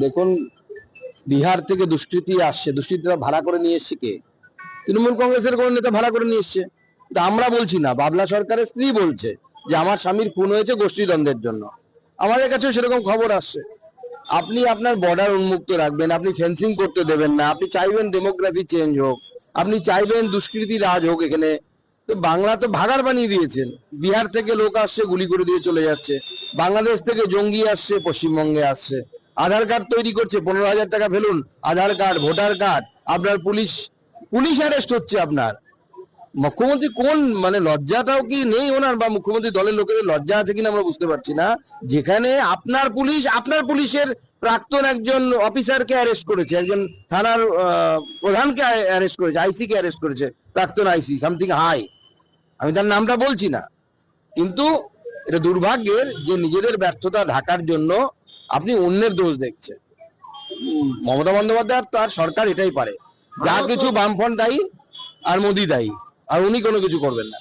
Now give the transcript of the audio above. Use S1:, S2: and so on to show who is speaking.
S1: দেখুন, বিহার থেকে দুষ্কৃতী আসছে, দুষ্কৃতীরা ভাড়া করে নিয়ে এসছে কে? তৃণমূল কংগ্রেসের কোন নেতা ভাড়া করে নিয়ে এসছে। তা আমরা বলছি না, বাবলা সরকারের স্ত্রী বলছে যে আমার স্বামীর খুন হয়েছে গোষ্ঠীদ্বন্দ্বের জন্য। আমাদের কাছেও সেরকম খবর আসছে। আপনি আপনার বর্ডার উন্মুক্ত রাখবেন, আপনি ফেন্সিং করতে দেবেন না, আপনি চাইবেন ডেমোগ্রাফি চেঞ্জ হোক, আপনি চাইবেন দুষ্কৃতি রাজ হোক এখানে। তো বাংলা তো ভাগাড় বানিয়ে দিয়েছেন। বিহার থেকে লোক আসছে, গুলি করে দিয়ে চলে যাচ্ছে। বাংলাদেশ থেকে জঙ্গি আসছে, পশ্চিমবঙ্গে আসছে। আধার কার্ড তৈরি করছে, 15,000 টাকা ফেলুন, আধার কার্ড, ভোটার কার্ড। আপনার পুলিশ পুলিশ অ্যারেস্ট হচ্ছে আপনার। মুখ্যমন্ত্রী কোন মানে লজ্জাটাও কি নেই ওনার, বা মুখ্যমন্ত্রী দলের লোকেদের লজ্জা আছে কিনা আমরা বুঝতে পারছি না। যেখানে আপনার পুলিশের প্রাক্তন একজন অফিসারকে অ্যারেস্ট করেছে, একজন থানার প্রধানকে অ্যারেস্ট করেছে, আইসি কে অ্যারেস্ট করেছে, প্রাক্তন আইসি সামথিং হাই, আমি তার নামটা বলছি না। কিন্তু এটা দুর্ভাগ্যের যে নিজেদের ব্যর্থতা ঢাকার জন্য আপনি অন্যের দোষ দেখছেন। মমতা বন্দ্যোপাধ্যায় তার সরকার এটাই পারে, যা কিছু বামফ্রন্ট দায়ী আর মোদি দায়ী, আর উনি কোনো কিছু করবেন না।